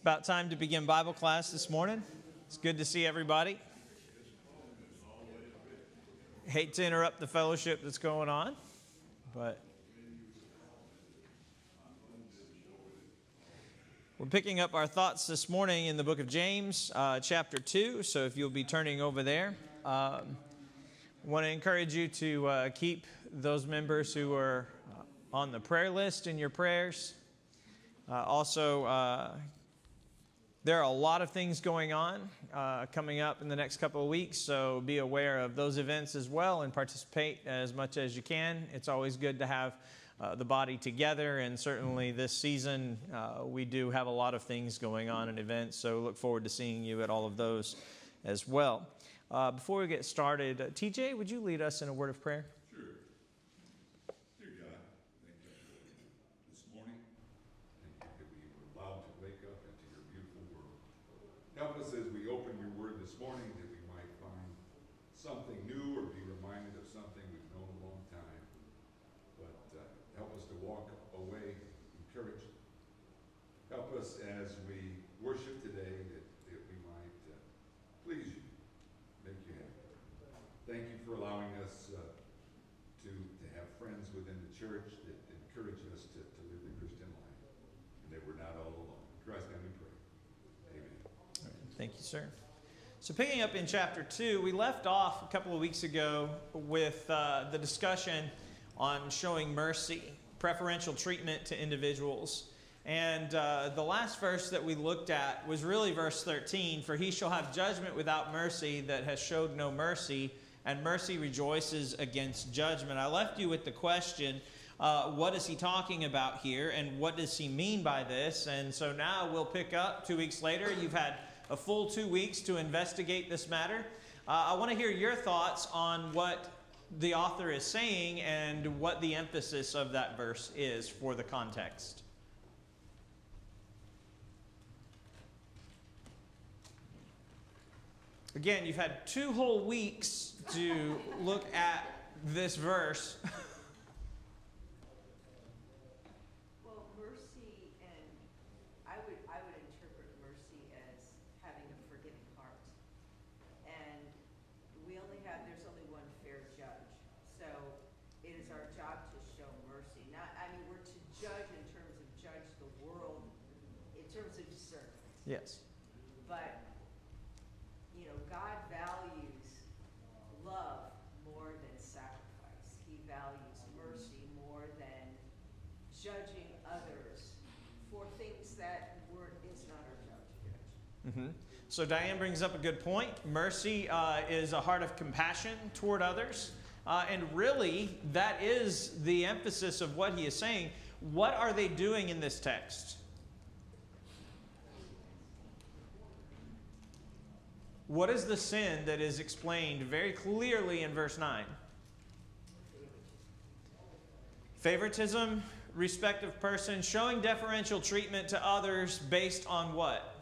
About time to begin Bible class this morning. It's good to see everybody. Hate to interrupt the fellowship that's going on, but we're picking up our thoughts this morning in the book of James, chapter 2. So if you'll be turning over there, I want to encourage you to keep those members who are on the prayer list in your prayers. There are a lot of things going on coming up in the next couple of weeks, so be aware of those events as well and participate as much as you can. It's always good to have the body together, and certainly this season we do have a lot of things going on and events, so look forward to seeing you at all of those as well. Before we get started, TJ, would you lead us in a word of prayer? Help us as we open your word this morning that we might find something new or be reminded of something we've known a long time. But help us to walk away encouraged. Help us as we worship today that we might please you, make you happy. Thank you for allowing us to have friends within the church that encourage us to live the Christian life, and that we're not all alone. In Christ's name we pray. Thank you, sir. So picking up in chapter 2, we left off a couple of weeks ago with the discussion on showing mercy, preferential treatment to individuals. And the last verse that we looked at was really verse 13, "For he shall have judgment without mercy that has showed no mercy, and mercy rejoices against judgment." I left you with the question, what is he talking about here, and what does he mean by this? And so now we'll pick up 2 weeks later. You've had a full 2 weeks to investigate this matter. I want to hear your thoughts on what the author is saying and what the emphasis of that verse is for the context. Again, you've had 2 whole weeks to look at this verse. Yes. But, God values love more than sacrifice. He values mercy more than judging others for things that it's not our job to judge. Mm-hmm. So Diane brings up a good point. Mercy is a heart of compassion toward others. And really, that is the emphasis of what he is saying. What are they doing in this text? What is the sin that is explained very clearly in verse 9? Favoritism, respect of person, showing deferential treatment to others based on what?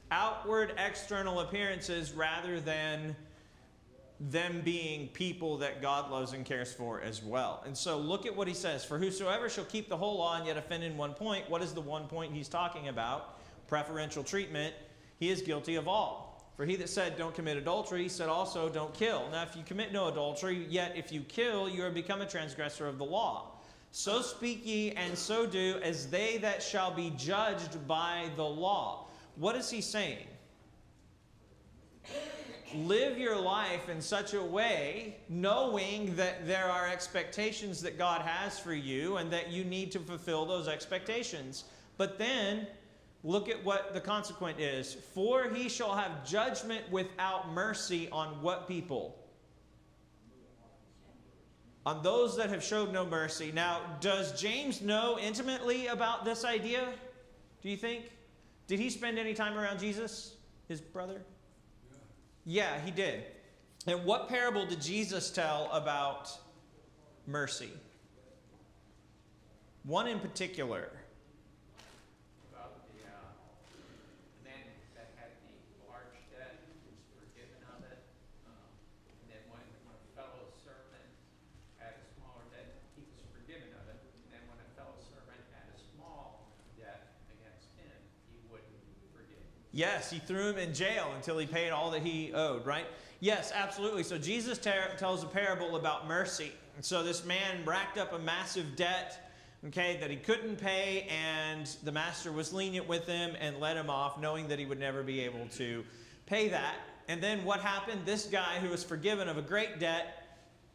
Outward, external appearances rather than them being people that God loves and cares for as well. And so look at what he says. "For whosoever shall keep the whole law and yet offend in one point," what is the one point he's talking about? Preferential treatment. "He is guilty of all. For he that said, 'Don't commit adultery,' said also, 'Don't kill.' Now if you commit no adultery, yet if you kill, you are become a transgressor of the law. So speak ye, and so do, as they that shall be judged by the law." What is he saying? Live your life in such a way, knowing that there are expectations that God has for you, and that you need to fulfill those expectations. But then look at what the consequence is. "For he shall have judgment without mercy" on what people? On those that have showed no mercy. Now, does James know intimately about this idea? Do you think? Did he spend any time around Jesus, his brother? Yeah, he did. And what parable did Jesus tell about mercy? One in particular. Yes, he threw him in jail until he paid all that he owed, right? Yes, absolutely. So Jesus tells a parable about mercy. And so this man racked up a massive debt, okay, that he couldn't pay, and the master was lenient with him and let him off, knowing that he would never be able to pay that. And then what happened? This guy who was forgiven of a great debt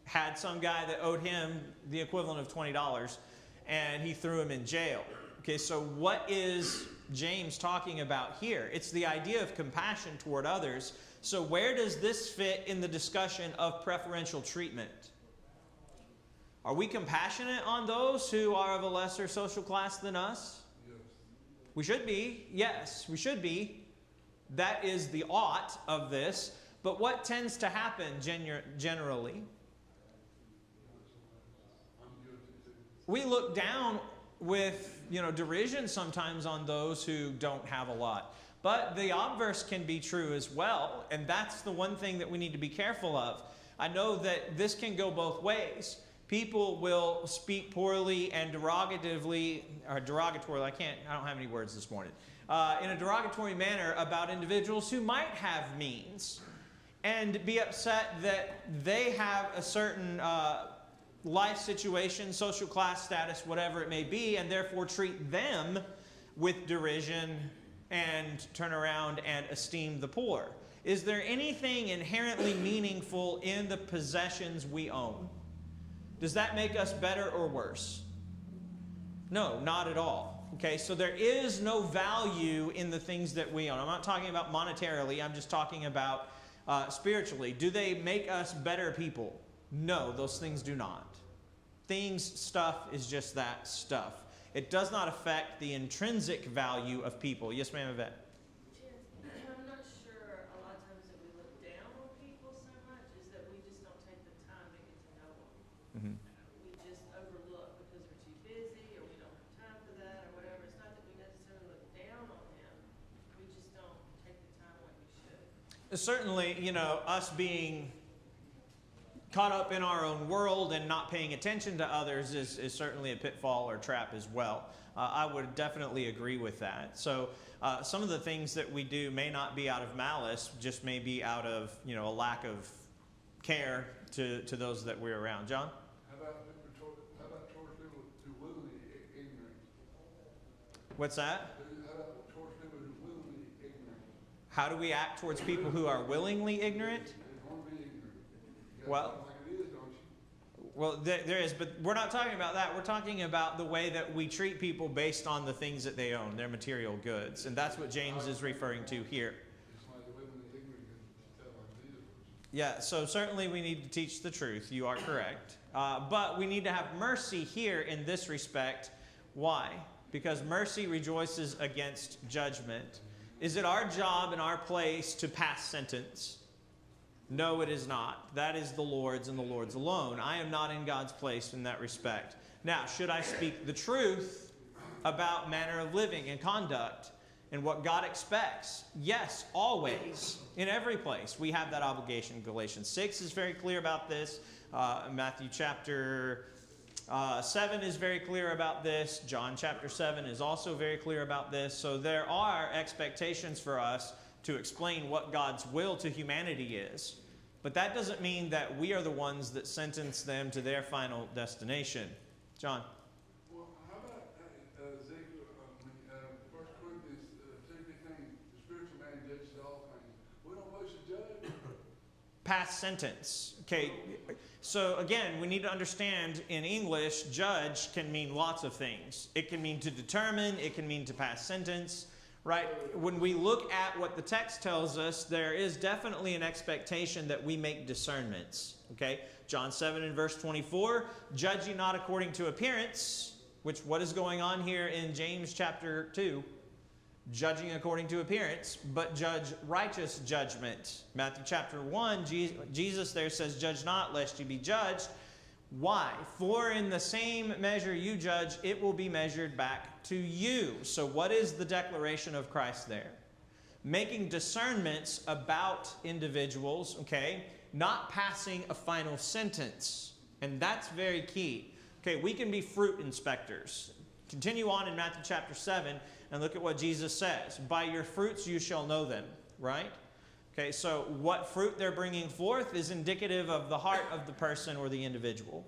had some guy that owed him the equivalent of $20, and he threw him in jail. Okay, so what is James talking about here? It's the idea of compassion toward others. So where does this fit in the discussion of preferential treatment? Are we compassionate on those who are of a lesser social class than us? Yes. We should be. Yes, we should be. That is the ought of this. But what tends to happen generally? We look down with, derision sometimes on those who don't have a lot. But the obverse can be true as well, and that's the one thing that we need to be careful of. I know that this can go both ways. People will speak poorly and derogatively, or derogatorily, I don't have any words this morning, in a derogatory manner about individuals who might have means, and be upset that they have a certain life situation, social class status, whatever it may be, and therefore treat them with derision and turn around and esteem the poor. Is there anything inherently meaningful in the possessions we own? Does that make us better or worse? No, not at all. Okay, so there is no value in the things that we own. I'm not talking about monetarily, I'm just talking about spiritually. Do they make us better people? No, those things do not. Stuff is just that stuff. It does not affect the intrinsic value of people. Yes, ma'am, Yvette? I'm not sure a lot of times that we look down on people so much is that we just don't take the time to get to know them. Mm-hmm. We just overlook because we're too busy or we don't have time for that or whatever. It's not that we necessarily look down on them. We just don't take the time like we should. Certainly, us being caught up in our own world and not paying attention to others is certainly a pitfall or trap as well. I would definitely agree with that. So some of the things that we do may not be out of malice, just may be out of a lack of care to those that we're around. John? How about towards people who willingly ignorant? What's that? How about towards people who willingly ignorant? How do we act towards people who are willingly ignorant? They want to be ignorant. You Well- gotta tell them like it is, don't you? Well, there is, but we're not talking about that. We're talking about the way that we treat people based on the things that they own, their material goods. And that's what James is referring to here. It's like the willingly ignorant can tell like it is. Yeah, so certainly we need to teach the truth. You are correct. But we need to have mercy here in this respect. Why? Because mercy rejoices against judgment. Is it our job and our place to pass sentence? No, it is not. That is the Lord's and the Lord's alone. I am not in God's place in that respect. Now, should I speak the truth about manner of living and conduct and what God expects? Yes, always. In every place, we have that obligation. Galatians 6 is very clear about this. Matthew chapter 7 is very clear about this. John chapter 7 is also very clear about this. So there are expectations for us to explain what God's will to humanity is. But that doesn't mean that we are the ones that sentence them to their final destination. John? Well, how about Ezekiel, 1 Corinthians 2:15, the spiritual man judges all things. We don't supposed to judge. Past sentence. Okay, so again, we need to understand in English, judge can mean lots of things. It can mean to determine, it can mean to pass sentence. Right? When we look at what the text tells us, there is definitely an expectation that we make discernments. Okay? John 7 and verse 24, judge ye not according to appearance, which what is going on here in James chapter 2? Judging according to appearance, but judge righteous judgment. Matthew chapter 1, Jesus there says, judge not lest ye be judged. Why? For in the same measure you judge, it will be measured back to you. So what is the declaration of Christ there? Making discernments about individuals, okay? Not passing a final sentence. And that's very key. Okay, we can be fruit inspectors. Continue on in Matthew chapter 7. And look at what Jesus says. By your fruits you shall know them, right? Okay, so what fruit they're bringing forth is indicative of the heart of the person or the individual.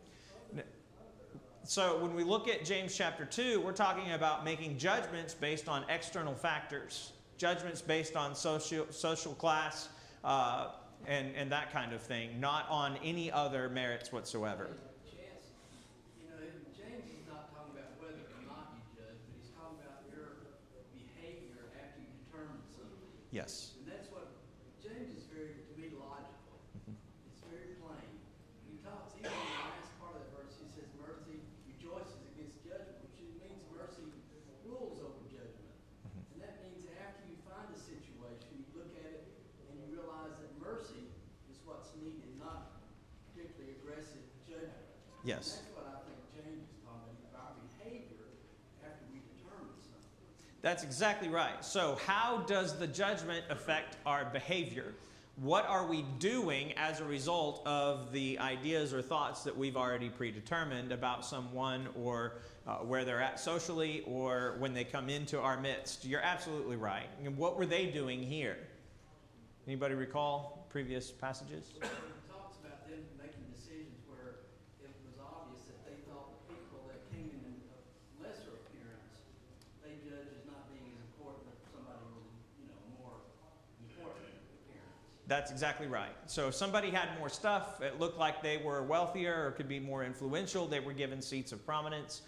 So when we look at James chapter 2, we're talking about making judgments based on external factors. Judgments based on social class and that kind of thing, not on any other merits whatsoever. Chance, James is not talking about whether or not you judge, but he's talking about your behavior after you determine something. Yes. And that's what, James is very, to me, logical. It's very plain. He talks, even in the last part of that verse, he says, mercy rejoices against judgment, which means mercy rules over judgment. And that means after you find a situation, you look at it and you realize that mercy is what's needed, not particularly aggressive judgment. Yes. And that's what I think James is talking about, our behavior after we determine something. That's exactly right. So how does the judgment affect our behavior? What are we doing as a result of the ideas or thoughts that we've already predetermined about someone or where they're at socially or when they come into our midst? You're absolutely right. And what were they doing here? Anybody recall previous passages? It talks about them making decisions where it was obvious that they thought the people that came in of lesser appearance, they judged as not being as important as somebody with, more important appearance. That's exactly right. So if somebody had more stuff, it looked like they were wealthier or could be more influential, they were given seats of prominence.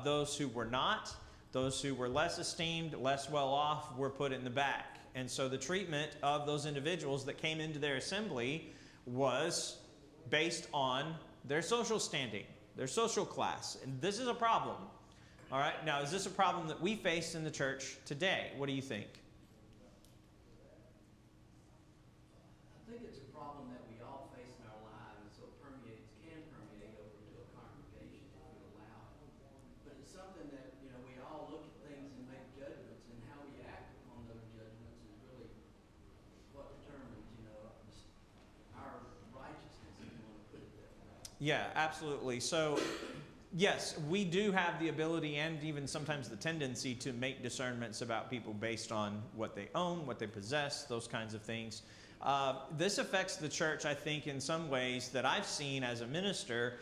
Those who were not, those who were less esteemed, less well off, were put in the back. And so the treatment of those individuals that came into their assembly was based on their social standing, their social class. And this is a problem. All right. Now, is this a problem that we face in the church today? What do you think? I think it's a problem that we all face in our lives, and so can permeate over to a congregation if we allow it. But it's something that, we all look at things and make judgments, and how we act on those judgments is really what determines, our righteousness, if you want to put it that way. Yeah, absolutely. So, yes, we do have the ability and even sometimes the tendency to make discernments about people based on what they own, what they possess, those kinds of things. This affects the church, I think, in some ways that I've seen as a minister,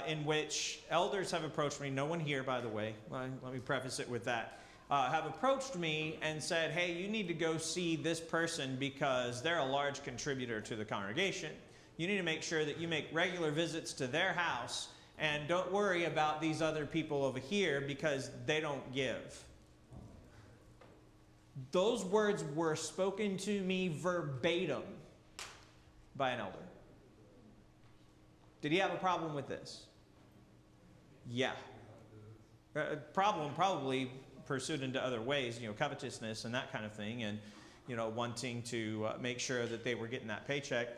in which elders have approached me. No one here, by the way. Let me preface it with that. Have approached me and said, hey, you need to go see this person because they're a large contributor to the congregation. You need to make sure that you make regular visits to their house and don't worry about these other people over here because they don't give. Those words were spoken to me verbatim by an elder. Did he have a problem with this? Yeah. Problem probably pursued into other ways, covetousness and that kind of thing, and, wanting to make sure that they were getting that paycheck.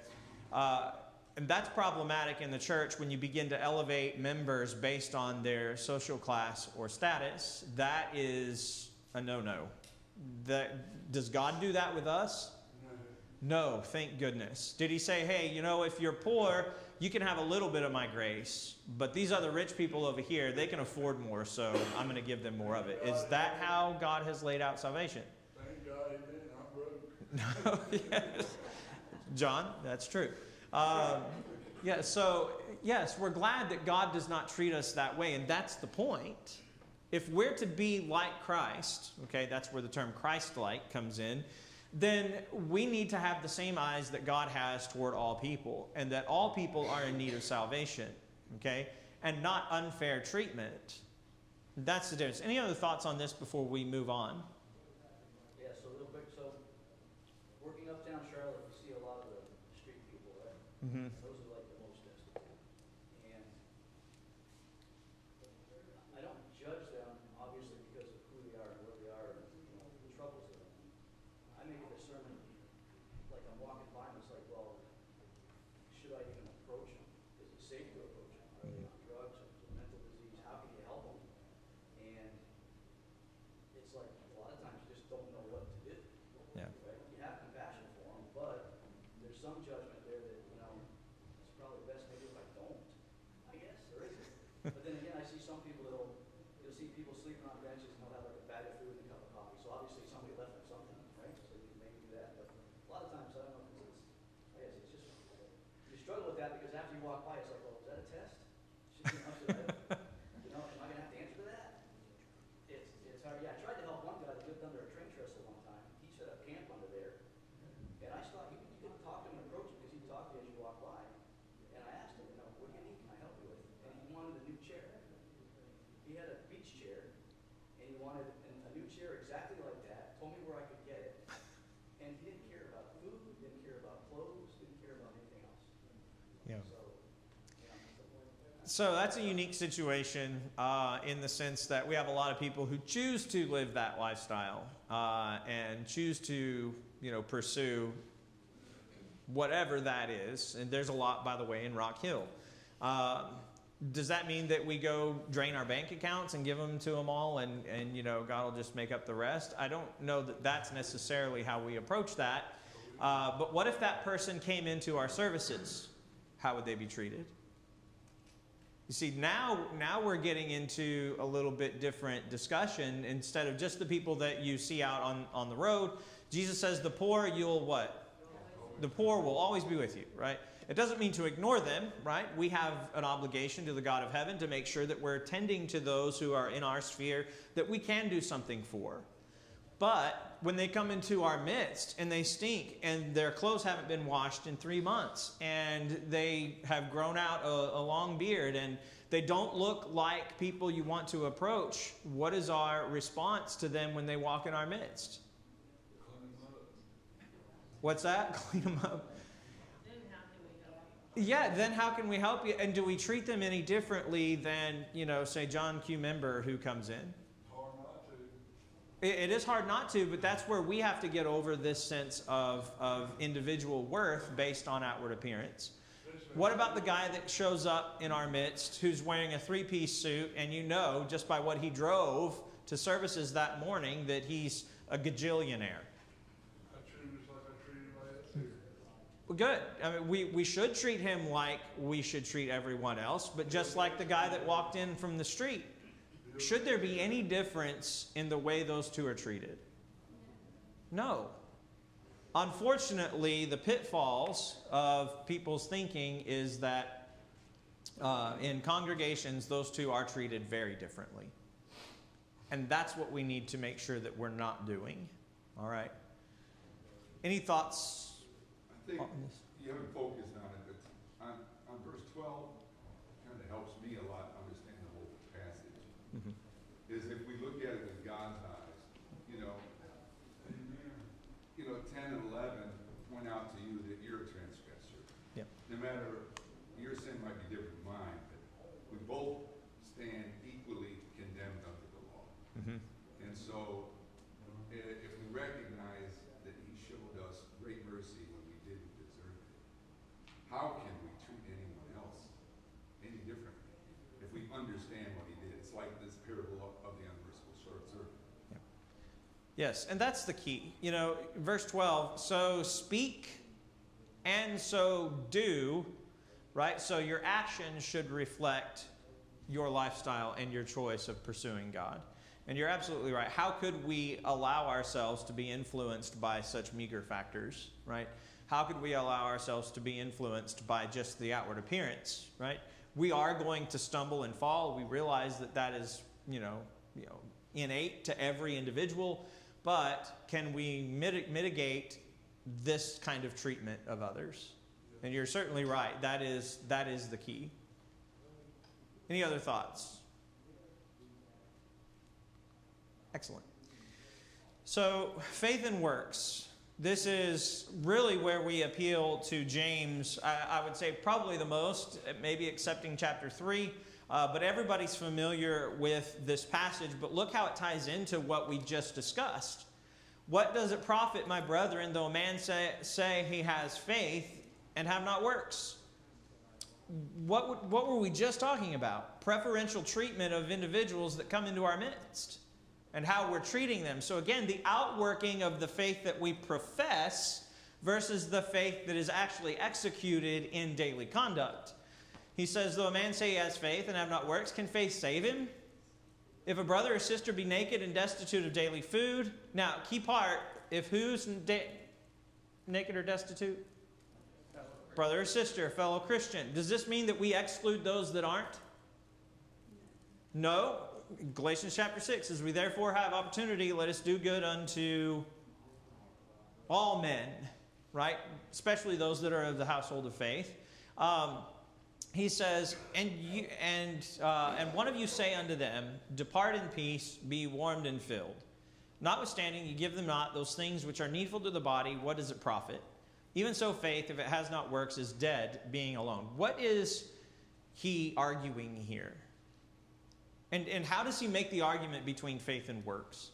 And that's problematic in the church when you begin to elevate members based on their social class or status. That is a no-no. Does God do that with us? No, thank goodness. Did he say, hey, if you're poor, you can have a little bit of my grace, but these other rich people over here, they can afford more, so I'm going to give them more of it. Is that how God has laid out salvation? Thank God he did. I'm broke. No, yes. John, that's true. So, yes, we're glad that God does not treat us that way, and that's the point. If we're to be like Christ, okay, that's where the term Christ-like comes in, then we need to have the same eyes that God has toward all people, and that all people are in need of salvation, okay, and not unfair treatment. That's the difference. Any other thoughts on this before we move on? Yeah, so real quick, working uptown Charlotte, you see a lot of the street people, right? Mm-hmm. Those are like the most destitute. And I don't judge them, obviously, because of who they are and where they are and, the troubles they're in. I make a discernment, like I'm walking by and it's like, well, should I even approach them? Is it safe to approach them? Are they on drugs or mental disease? How can you help them? And it's like, a lot of times you just don't know what to do. Yeah. Right? You have compassion for them, but there's some judgment there that, it's probably best maybe if I don't, I guess, or is it? But then again, I see some people you'll see people sleeping on benches and they'll have like a bag of food and a cup of struggle with that because after you walk by, it's like, well, is that a test? Should I, am I going to have to answer to that? It's hard. Yeah, I tried to help one guy that lived under a train trestle one time. He set up camp under there. And I thought you could talk to him and approach him because he'd talk to you as you walk by. And I asked him, what do you need? Can I help you with? And he wanted a new chair. He had a beach chair, and he wanted a new chair exactly like that. Told me where I could get it. And he didn't care about food, didn't care about clothes, didn't care about anything else. Yeah. So, So that's a unique situation in the sense that we have a lot of people who choose to live that lifestyle and choose to, pursue whatever that is. And there's a lot, by the way, in Rock Hill. Does that mean that we go drain our bank accounts and give them to them all and God will just make up the rest? I don't know that that's necessarily how we approach that. But what if that person came into our services? How would they be treated? You see, now we're getting into a little bit different discussion. Instead of just the people that you see out on the road, Jesus says the poor, you'll what? The poor will always be with you, right? It doesn't mean to ignore them, right? We have an obligation to the God of heaven to make sure that we're tending to those who are in our sphere that we can do something for. But when they come into our midst and they stink and their clothes haven't been washed in 3 months and they have grown out a long beard and they don't look like people you want to approach, what is our response to them when they walk in our midst? What's that? Clean them up. Then how can we help you? Yeah, then how can we help you? And do we treat them any differently than, say, John Q. Member who comes in? Hard not to. It is hard not to, but that's where we have to get over this sense of individual worth based on outward appearance. What about the guy that shows up in our midst who's wearing a 3-piece suit and just by what he drove to services that morning that he's a gajillionaire? I treat him just like I treat anybody else here. Well, good. I mean, we should treat him like we should treat everyone else, but just like the guy that walked in from the street. Should there be any difference in the way those two are treated? No. Unfortunately, the pitfalls of people's thinking is that in congregations, those two are treated very differently. And that's what we need to make sure that we're not doing. All right? Any thoughts I think on this? you haven't focused on it, but on verse 12, kind of helps me a lot understand the whole passage. Mm-hmm. Is if we look at it with God's eyes, 10 and 11 point out to you that you're a transgressor. Yep. No matter, your sin might be different than mine, but we both stand equally condemned under the law. Mm-hmm. And so, if we recognize that he showed us great mercy when we didn't deserve it, how can we treat anyone else any differently if we understand what he did? It's like this parable of the unmerciful short servant. Yes, and that's the key. Verse 12, so speak and so do, right? So your actions should reflect your lifestyle and your choice of pursuing God. And you're absolutely right. How could we allow ourselves to be influenced by such meager factors, right? How could we allow ourselves to be influenced by just the outward appearance, right? We are going to stumble and fall. We realize that is, innate to every individual. But can we mitigate this kind of treatment of others? And you're certainly right. That is the key. Any other thoughts? Excellent. So, faith and works. This is really where we appeal to James, I would say probably the most, maybe excepting chapter 3. But everybody's familiar with this passage. But look how it ties into what we just discussed. What does it profit, my brethren, though a man say he has faith and have not works? What were we just talking about? Preferential treatment of individuals that come into our midst and how we're treating them. So again, the outworking of the faith that we profess versus the faith that is actually executed in daily conduct. He says, though a man say he has faith and have not works, can faith save him? If a brother or sister be naked and destitute of daily food. Now, key part, if who's naked or destitute? brother or sister, fellow Christian. Does this mean that we exclude those that aren't? No. Galatians chapter 6 says, we therefore have opportunity, let us do good unto all men, right? Especially those that are of the household of faith. He says, and one of you say unto them, depart in peace, be warmed and filled. Notwithstanding, you give them not those things which are needful to the body, what does it profit? Even so, faith, if it has not works, is dead, being alone. What is he arguing here? And how does he make the argument between faith and works?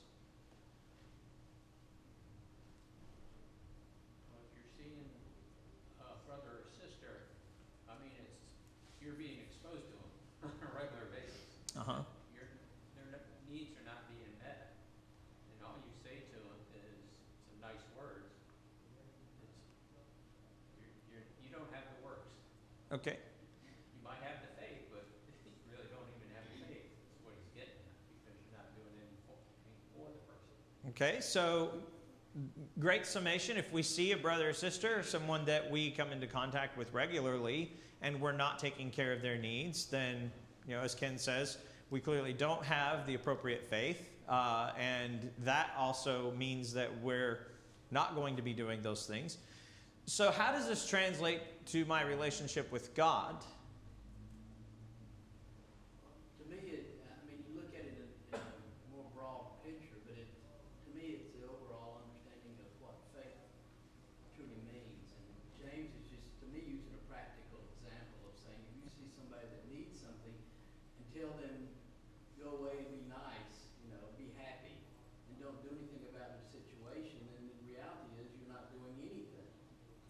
Well, if you're seeing a brother or sister, I mean, you're being exposed to them on a regular basis. Uh-huh. Their needs are not being met. And all you say to them is some nice words. You don't have the works. Okay. You might have the faith, but you really don't even have the faith. That's what he's getting at, because you're not doing anything for the person. Okay, so great summation. If we see a brother or sister, or someone that we come into contact with regularly, and we're not taking care of their needs, then, you know, as Ken says, we clearly don't have the appropriate faith, and that also means that we're not going to be doing those things. So how does this translate to my relationship with God? To me, I mean, you look at it in a more broad picture, but to me, it's the overall understanding of what faith truly means. And James is just, to me, using a practical example of saying, if you see somebody that needs something, and tell them, go away and be nice, you know, be happy, and don't do anything about the situation, then the reality is you're not doing anything.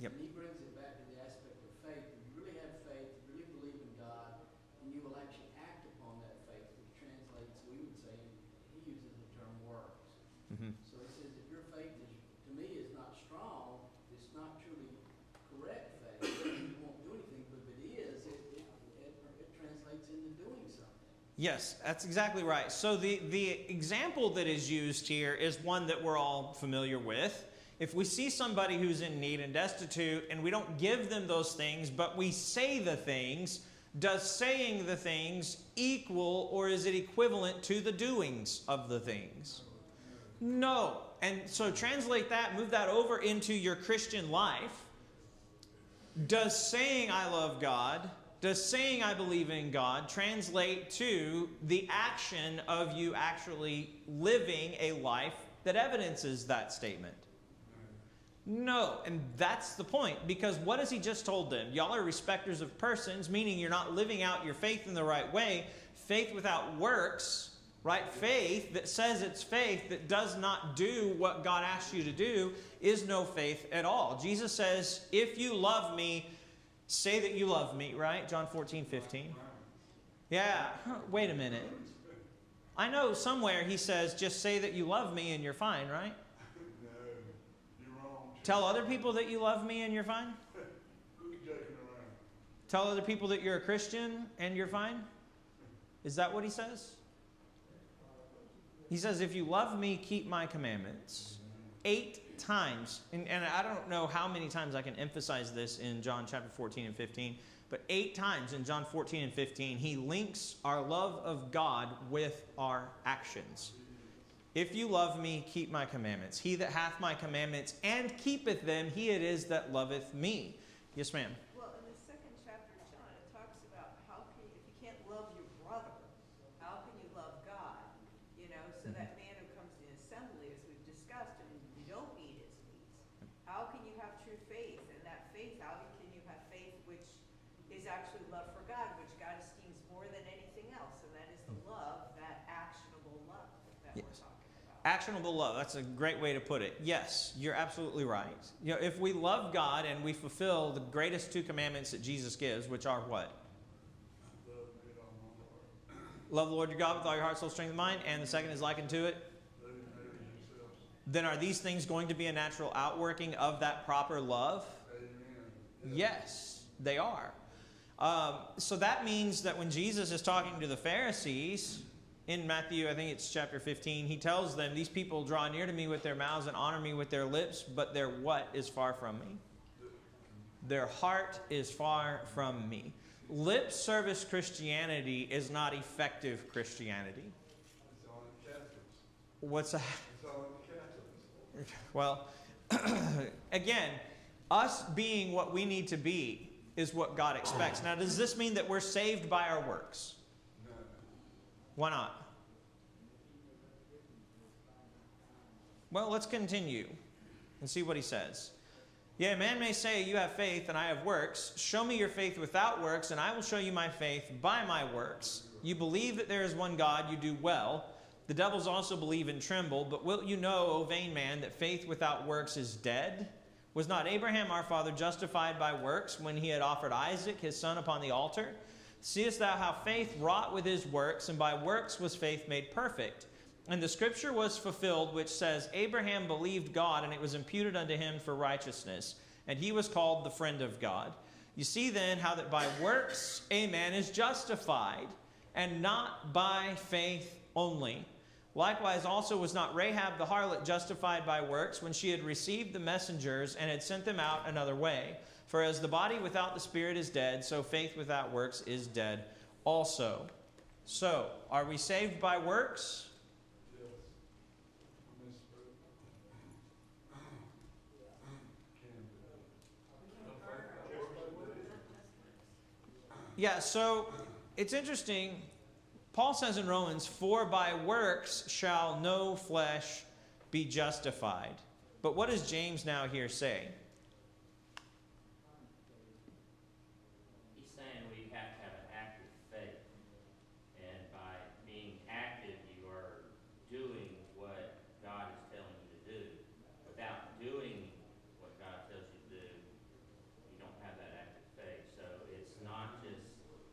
Yep. And he brings it back to the aspect of faith. If you really have faith, you really believe in God, and you will actually act upon that faith, which translates, we would say, he uses the term works. Mm-hmm. So he says, if your faith is, to me, is not strong, it's not truly correct faith, you won't do anything, but if it is, it translates into doing something. Yes, that's exactly right. So the example that is used here is one that we're all familiar with. If we see somebody who's in need and destitute and we don't give them those things, but we say the things, does saying the things equal or is it equivalent to the doings of the things? No. And so translate that, move that over into your Christian life. Does saying I love God, does saying I believe in God translate to the action of you actually living a life that evidences that statement? No, and that's the point, because what has he just told them? Y'all are respecters of persons, meaning you're not living out your faith in the right way. Faith without works, right? Faith that says it's faith that does not do what God asks you to do is no faith at all. Jesus says, if you love me, say that you love me, right? John 14:15. Yeah, wait a minute. I know somewhere he says, just say that you love me and you're fine, right? Tell other people that you love me and you're fine? Tell other people that you're a Christian and you're fine? Is that what he says? He says, if you love me, keep my commandments. 8 times. And I don't know how many times I can emphasize this in John chapter 14 and 15, but 8 times in John 14 and 15, he links our love of God with our actions. If you love me, keep my commandments. He that hath my commandments and keepeth them, he it is that loveth me. Yes, ma'am. Well, in the second chapter of John, it talks about how can you, if you can't love your brother, how can you love God? You know, so that man who comes to the assembly, as we've discussed, and you don't meet his needs. How can you have true faith? And that faith, how can you have faith which is actually love for God, which God esteems more than anything else? And that is the love, that actionable love that we're talking about. Actionable love. That's a great way to put it. Yes, you're absolutely right. You know, if we love God and we fulfill the greatest 2 commandments that Jesus gives, which are what? Love the Lord your God with all your heart, soul, strength, and mind. And the second is likened to it. Then are these things going to be a natural outworking of that proper love? Yes, they are. So that means that when Jesus is talking to the Pharisees, in Matthew, I think it's chapter 15, he tells them, these people draw near to me with their mouths and honor me with their lips, but their what is far from me? Their heart is far from me. Lip service Christianity is not effective Christianity. It's all in Catholics. What's that? It's all in Catholics. Well, again, us being what we need to be is what God expects. Now, does this mean that we're saved by our works? No. Why not? Well, let's continue and see what he says. Yeah, a man may say, you have faith and I have works. Show me your faith without works, and I will show you my faith by my works. You believe that there is one God, you do well. The devils also believe and tremble. But wilt you know, O vain man, that faith without works is dead? Was not Abraham our father justified by works when he had offered Isaac his son upon the altar? Seest thou how faith wrought with his works, and by works was faith made perfect? And the scripture was fulfilled, which says, Abraham believed God, and it was imputed unto him for righteousness. And he was called the friend of God. You see then how that by works a man is justified, and not by faith only. Likewise also was not Rahab the harlot justified by works when she had received the messengers and had sent them out another way? For as the body without the spirit is dead, so faith without works is dead also. So, are we saved by works? Yes. Miss Brooke. Yeah, so it's interesting. Paul says in Romans, for by works shall no flesh be justified. But what does James now here say? He's saying we have to have an active faith. And by being active, you are doing what God is telling you to do. Without doing what God tells you to do, you don't have that active faith. So it's not just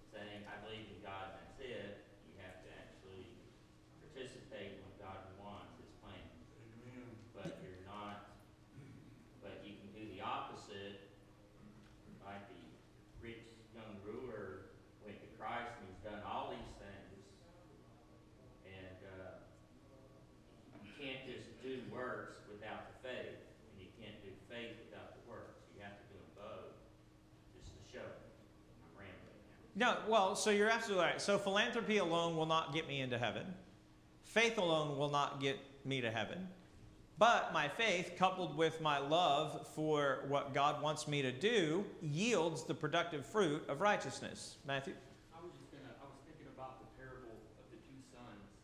saying, I believe in God and that's it. You have to actually participate in what God wants, His plan. Amen. But you're not, but you can do the opposite. Like the rich young ruler went to Christ and he's done all these things. And you can't just do works without the faith. And you can't do faith without the works. You have to do them both just to show. I'm rambling now. No, well, so you're absolutely right. So philanthropy alone will not get me into heaven. Faith alone will not get me to heaven. But my faith, coupled with my love for what God wants me to do, yields the productive fruit of righteousness. Matthew? I was thinking about the parable of the two sons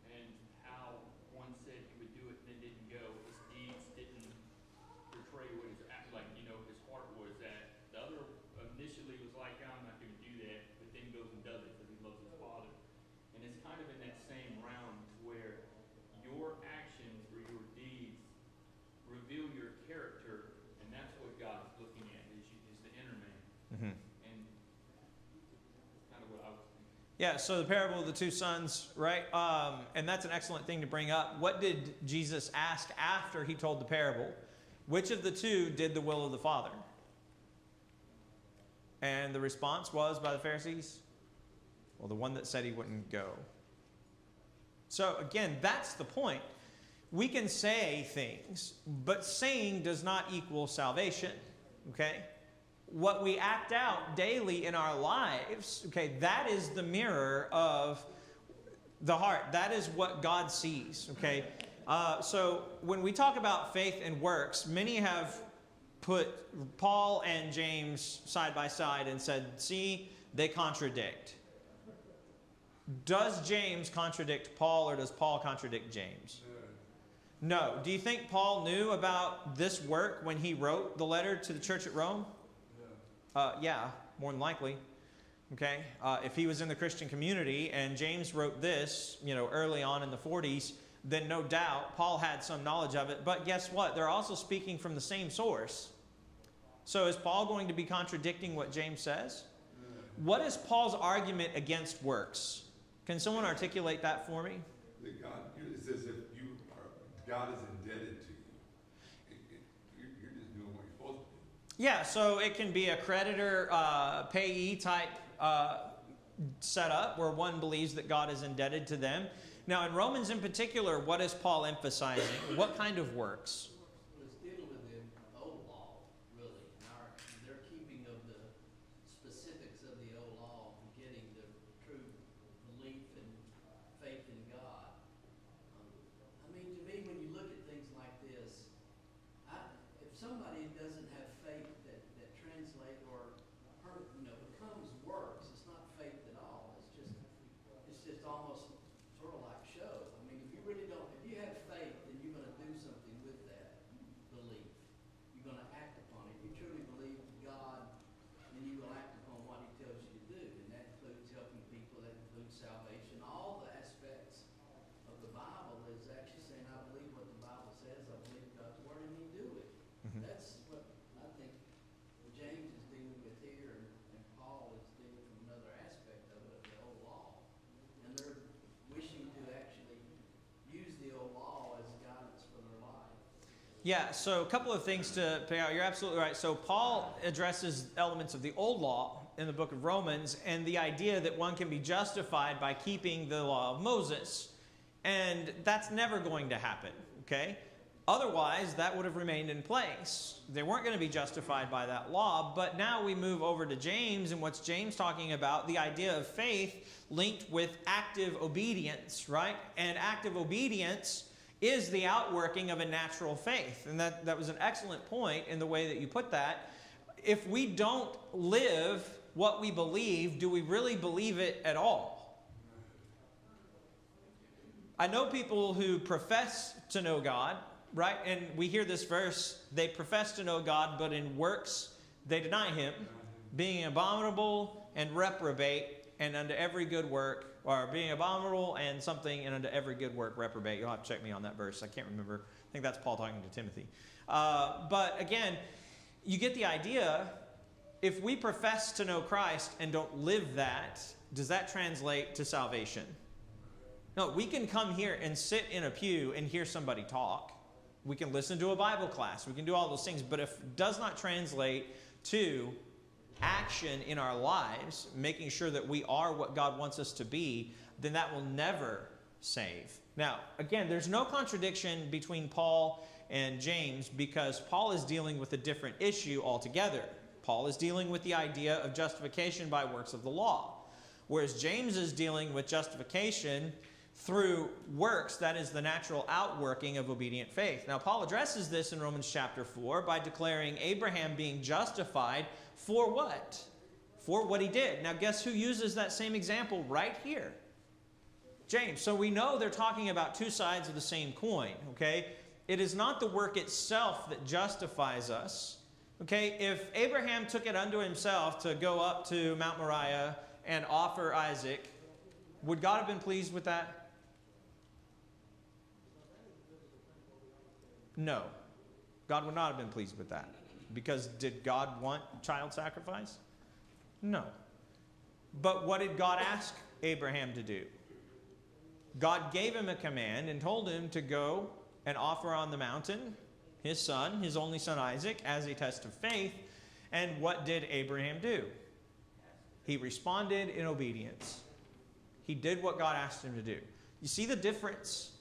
and how one said he would do it and then didn't go. His deeds didn't portray what his his heart was at. The other initially was like, I'm not going to do that, but then goes and does it because he loves his father. And it's kind of in that same realm where your actions or your deeds reveal your character, and that's what God is looking at, is the inner man. Mm-hmm. And that's kind of what I was thinking. Yeah, so the parable of the two sons, right? And that's an excellent thing to bring up. What did Jesus ask after he told the parable? Which of the two did the will of the Father? And the response was by the Pharisees? Well, the one that said he wouldn't go. So again, that's the point. We can say things, but saying does not equal salvation. Okay? What we act out daily in our lives, okay, that is the mirror of the heart. That is what God sees. Okay? So when we talk about faith and works, many have put Paul and James side by side and said, see, they contradict. Does James contradict Paul, or does Paul contradict James? No. Do you think Paul knew about this work when he wrote the letter to the church at Rome? Yeah, more than likely. Okay? If he was in the Christian community and James wrote this, early on in the 40s, then no doubt Paul had some knowledge of it. But guess what? They're also speaking from the same source. So is Paul going to be contradicting what James says? What is Paul's argument against works? Can someone articulate that for me? That God, it's as if God is indebted to you. You're just doing what you're supposed to do. Yeah, so it can be a creditor payee type setup where one believes that God is indebted to them. Now in Romans in particular, what is Paul emphasizing? What kind of works? Well, it's dealing with the old law, really. And they're Yeah, so a couple of things to pick out. You're absolutely right. So Paul addresses elements of the old law in the book of Romans and the idea that one can be justified by keeping the law of Moses. And that's never going to happen, okay? Otherwise, that would have remained in place. They weren't going to be justified by that law. But now we move over to James, and what's James talking about? The idea of faith linked with active obedience, right? And active obedience is the outworking of a natural faith. And that was an excellent point in the way that you put that. If we don't live what we believe, do we really believe it at all? I know people who profess to know God, right? And we hear this verse, they profess to know God, but in works they deny him, being abominable and reprobate, and unto every good work, or being abominable and something, and unto every good work reprobate. You'll have to check me on that verse. I can't remember. I think that's Paul talking to Timothy. But again, you get the idea. If we profess to know Christ and don't live that, does that translate to salvation? No, we can come here and sit in a pew and hear somebody talk. We can listen to a Bible class. We can do all those things. But if it does not translate to action in our lives, making sure that we are what God wants us to be, then that will never save. Now, again, there's no contradiction between Paul and James because Paul is dealing with a different issue altogether. Paul is dealing with the idea of justification by works of the law, whereas James is dealing with justification through works, that is the natural outworking of obedient faith. Now, Paul addresses this in Romans chapter 4 by declaring Abraham being justified for what? For what he did. Now, guess who uses that same example right here? James. So we know they're talking about two sides of the same coin, okay? It is not the work itself that justifies us, okay? If Abraham took it unto himself to go up to Mount Moriah and offer Isaac, would God have been pleased with that? No. God would not have been pleased with that. Because did God want child sacrifice? No. But what did God ask Abraham to do? God gave him a command and told him to go and offer on the mountain his son, his only son Isaac, as a test of faith. And what did Abraham do? He responded in obedience. He did what God asked him to do. You see the difference?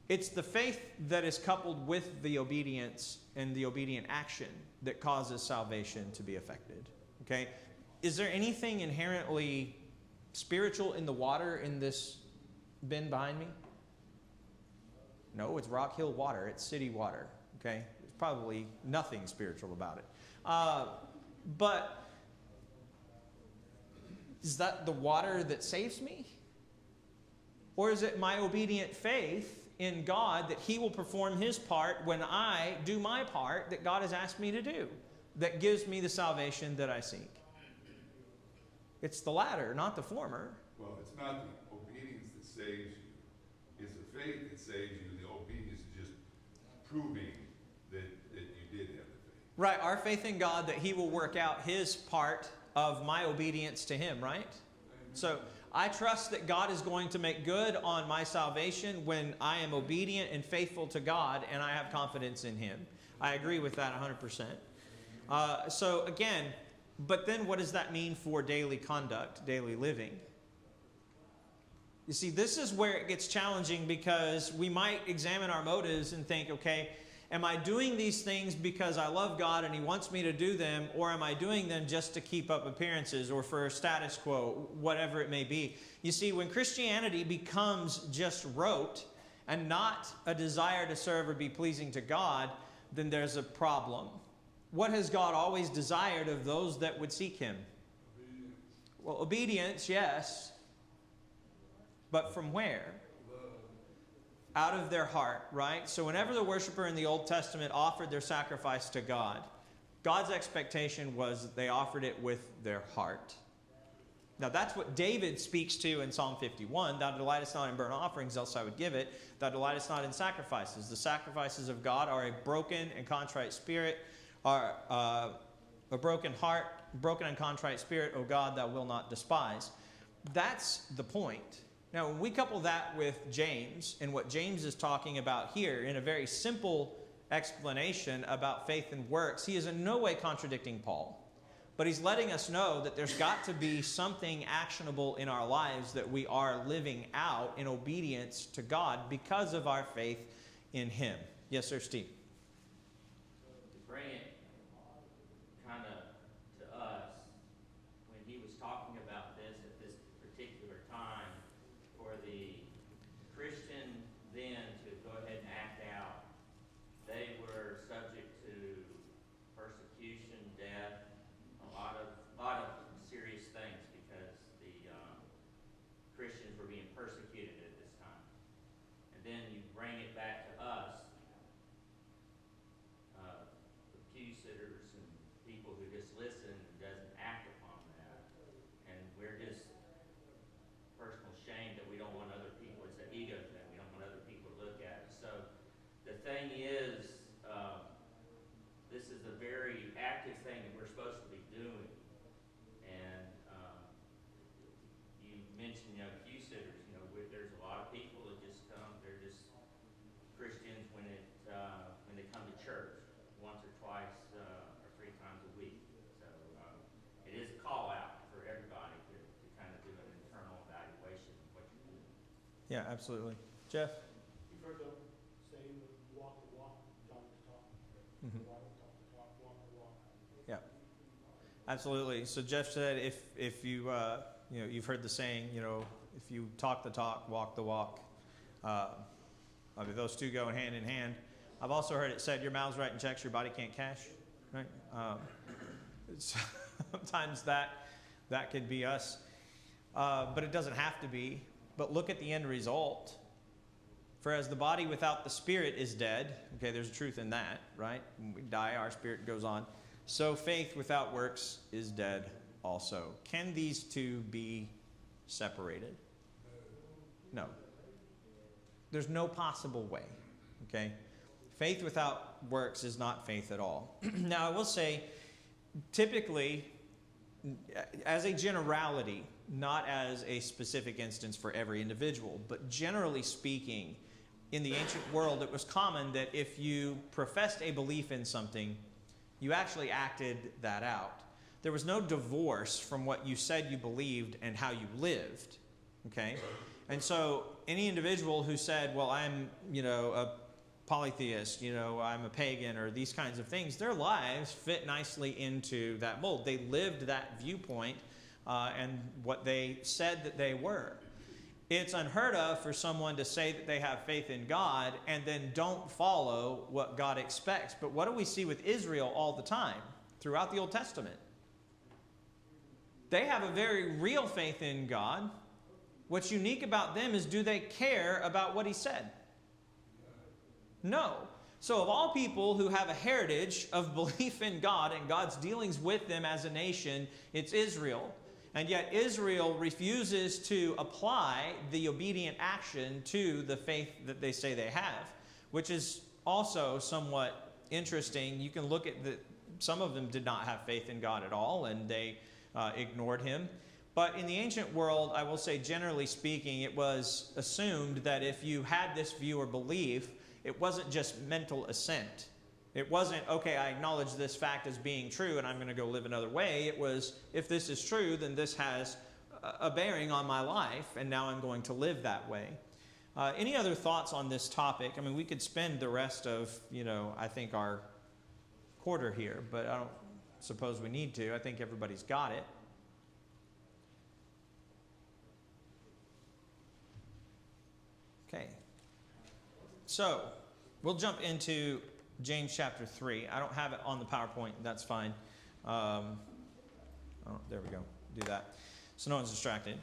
It's the faith that is coupled with the obedience and the obedient action that causes salvation to be affected. Okay? Is there anything inherently spiritual in the water in this bin behind me? No, it's Rock Hill water. It's city water. Okay? There's probably nothing spiritual about it. But is that the water that saves me? Or is it my obedient faith in God that he will perform his part when I do my part that God has asked me to do, that gives me the salvation that I seek? It's the latter, not the former. Well, it's not the obedience that saves you. It's the faith that saves you. The obedience is just proving that you did have the faith. Right, our faith in God that he will work out his part of my obedience to him, right? So I trust that God is going to make good on my salvation when I am obedient and faithful to God and I have confidence in him. I agree with that 100%. So again, but then what does that mean for daily conduct, daily living? You see, this is where it gets challenging because we might examine our motives and think, okay, am I doing these things because I love God and he wants me to do them, or am I doing them just to keep up appearances or for status quo, whatever it may be? You see, when Christianity becomes just rote and not a desire to serve or be pleasing to God, then there's a problem. What has God always desired of those that would seek him? Obedience. Well, obedience, yes. But from where? Out of their heart, right? So whenever the worshiper in the Old Testament offered their sacrifice to God, God's expectation was that they offered it with their heart. Now that's what David speaks to in Psalm 51. Thou delightest not in burnt offerings, else I would give it. Thou delightest not in sacrifices. The sacrifices of God are a broken and contrite spirit, are a broken heart, broken and contrite spirit, O God, thou wilt not despise. That's the point. Now, when we couple that with James and what James is talking about here in a very simple explanation about faith and works, he is in no way contradicting Paul. But he's letting us know that there's got to be something actionable in our lives that we are living out in obedience to God because of our faith in him. Yes, sir, Steve. To bring it kind of to us, when he was talking about this at this particular time, for the Christian then to go ahead and act out, they were subject to persecution, death, a lot of serious things because the Christians were being persecuted at this time. And then you bring it back to us, accusers and people who just listen and doesn't act upon that. And we're just personal shame that we don't want other people, it's an ego thing, we don't want other people to look at it. So the thing is, this is a very active thing that we're supposed to be doing. And you mentioned, accusers, there's a lot of people that just come, they're just Christians when they come to church once or twice or 3 times a week. So it is a call out for everybody to kind of do an internal evaluation of what you're doing. Yeah, absolutely. Jeff? You've heard the saying, walk the walk, talk the talk. Mm-hmm. Walk the talk, walk the walk. Yeah, absolutely. So Jeff said, if you you've heard the saying, if you talk the talk, walk the walk. I mean, those two go hand in hand. I've also heard it said, your mouth's writing checks, your body can't cash. Right? Sometimes that could be us, but it doesn't have to be. But look at the end result. For as the body without the spirit is dead, okay, there's a truth in that, right? When we die, our spirit goes on. So faith without works is dead also. Can these two be separated? No. There's no possible way, okay? Faith without works is not faith at all. Now, I will say, typically, as a generality, not as a specific instance for every individual, but generally speaking, in the ancient world, it was common that if you professed a belief in something, you actually acted that out. There was no divorce from what you said you believed and how you lived, okay? And so any individual who said, well, I'm, a polytheist, I'm a pagan, or these kinds of things, their lives fit nicely into that mold. They lived that viewpoint and what they said that they were. It's unheard of for someone to say that they have faith in God and then don't follow what God expects. But what do we see with Israel all the time throughout the Old Testament? They have a very real faith in God. What's unique about them is, do they care about what he said? No. So of all people who have a heritage of belief in God and God's dealings with them as a nation, it's Israel. And yet Israel refuses to apply the obedient action to the faith that they say they have, which is also somewhat interesting. You can look at some of them did not have faith in God at all, and they ignored him. But in the ancient world, I will say, generally speaking, it was assumed that if you had this view or belief, it wasn't just mental assent. It wasn't, okay, I acknowledge this fact as being true and I'm going to go live another way. It was, if this is true, then this has a bearing on my life, and now I'm going to live that way. Any other thoughts on this topic? I mean, we could spend the rest of, I think our quarter here, but I don't suppose we need to. I think everybody's got it. Okay. So, we'll jump into James chapter 3. I don't have it on the PowerPoint. That's fine. There we go. Do that. So no one's distracted.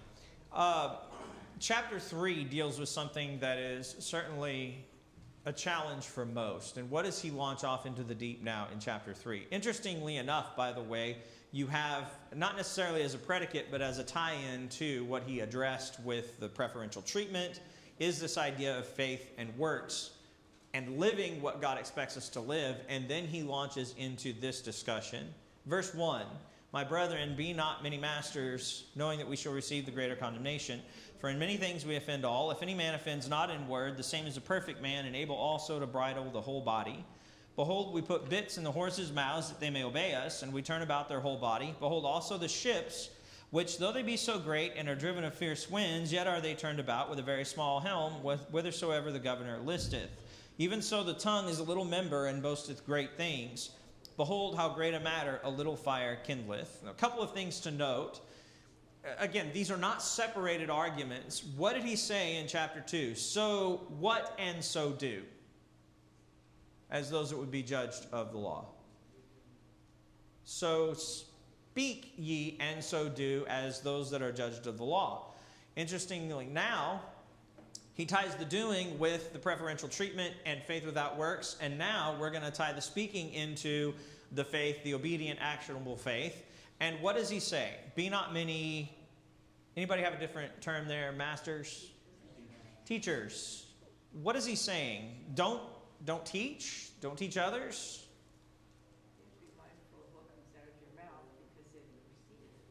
Chapter 3 deals with something that is certainly a challenge for most. And what does he launch off into the deep now in chapter 3? Interestingly enough, by the way, you have, not necessarily as a predicate, but as a tie-in to what he addressed with the preferential treatment, is this idea of faith and works and living what God expects us to live. And then he launches into this discussion. Verse 1, my brethren, be not many masters, knowing that we shall receive the greater condemnation. For in many things we offend all. If any man offends not in word, the same is a perfect man, and able also to bridle the whole body. Behold, we put bits in the horses' mouths that they may obey us, and we turn about their whole body. Behold also the ships, which though they be so great and are driven of fierce winds, yet are they turned about with a very small helm, whithersoever the governor listeth. Even so the tongue is a little member, and boasteth great things. Behold, how great a matter a little fire kindleth. Now, a couple of things to note. Again, these are not separated arguments. What did he say in chapter 2? So what and so do, as those that would be judged of the law. So speak ye and so do as those that are judged of the law. Interestingly, now he ties the doing with the preferential treatment and faith without works, and now we're going to tie the speaking into the faith, the obedient, actionable faith. And what does he say? Be not many, anybody have a different term there? Masters? Teachers. What is he saying? Don't teach? Don't teach others? Be mindful of what comes out of your mouth, because it proceeds.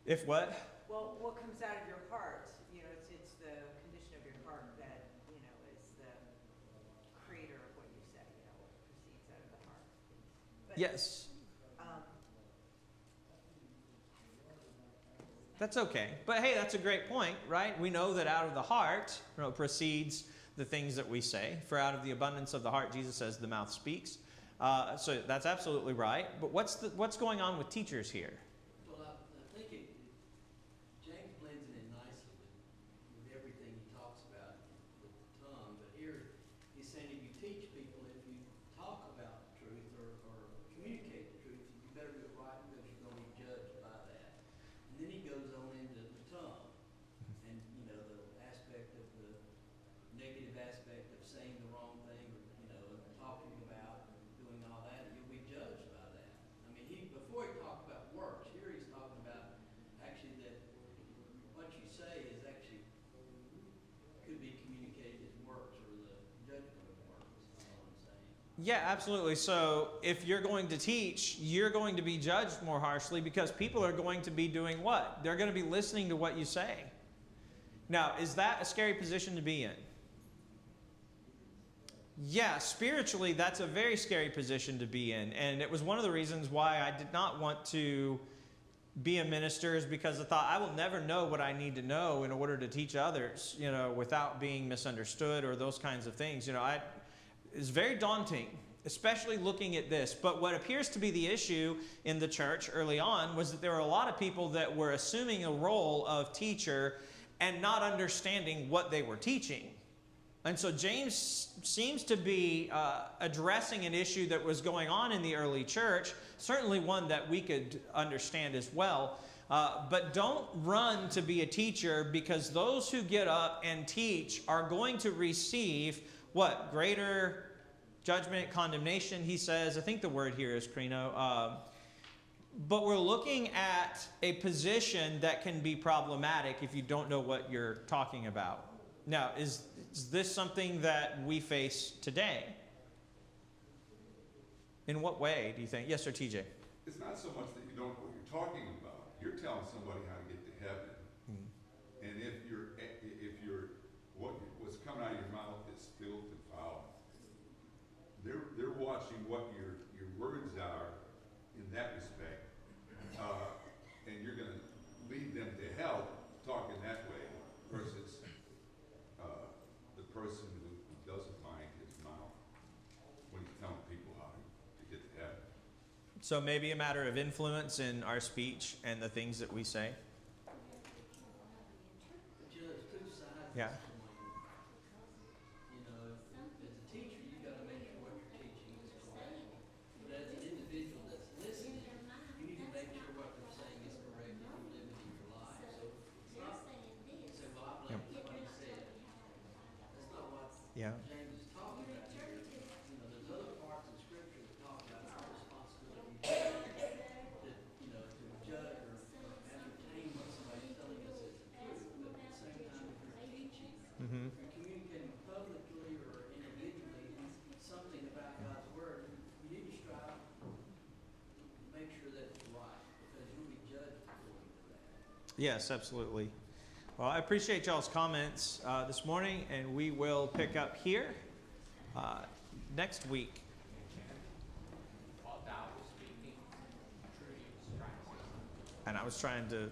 If what? Well, what comes out of your heart, it's the condition of your heart that, is the creator of what you say, what proceeds out of the heart. But, Yes. That's okay. But hey, that's a great point, right? We know that out of the heart proceeds the things that we say. For out of the abundance of the heart, Jesus says, the mouth speaks. So that's absolutely right. But what's going on with teachers here? Well, I think James blends it in nicely with everything he talks about with the tongue. But here he's saying if you teach people, if you talk about the truth or communicate the truth, you better do it right because you're going to be judged by that. And then he goes on into the tongue and, the aspect of the negative aspect of saying the wrong thing or, talking about and doing all that, and you'll be judged by that. I mean, before he talked about works, here he's talking about actually that what you say is actually could be communicated as works or the judgment of works, is all I'm saying. Yeah, absolutely. So if you're going to teach, you're going to be judged more harshly because people are going to be doing what? They're going to be listening to what you say. Now, is that a scary position to be in? Yeah, spiritually, that's a very scary position to be in. And it was one of the reasons why I did not want to be a minister, is because I thought I will never know what I need to know in order to teach others, without being misunderstood or those kinds of things. It's very daunting, especially looking at this. But what appears to be the issue in the church early on was that there were a lot of people that were assuming a role of teacher and not understanding what they were teaching. And so James seems to be addressing an issue that was going on in the early church, certainly one that we could understand as well. But don't run to be a teacher, because those who get up and teach are going to receive what? Greater judgment, condemnation, he says. I think the word here is krino. But we're looking at a position that can be problematic if you don't know what you're talking about. Now, is this something that we face today? In what way do you think? Yes, sir, TJ. It's not so much that you don't know what you're talking about. You're telling somebody how to get to heaven. And if what's coming out of your mouth is filth and foul, they're watching what your words are in that respect, and you're going to lead them to hell talking that way versus the person who doesn't mind his mouth when he's telling people how to get to heaven. So maybe a matter of influence in our speech and the things that we say. But there's two sides. Yeah. As a teacher, you got to make sure what you're teaching is correct. But as an individual that's listening, you need to make sure what they're saying is correct and you live it in your life. So it's not say, well, I believe what he said. That's not what James is talking about here. There's other parts of Scripture that talk about our responsibility to judge or ascertain what somebody's telling us is the truth. But at the same time, if you're teaching, if you're communicating publicly or individually something about God's Word, you need to strive to make sure that it's right, because you'll be judged according to that. Yes, absolutely. Well, I appreciate y'all's comments this morning, and we will pick up here. next week. While Dow was speaking, Trudy was trying to say something. And I was trying to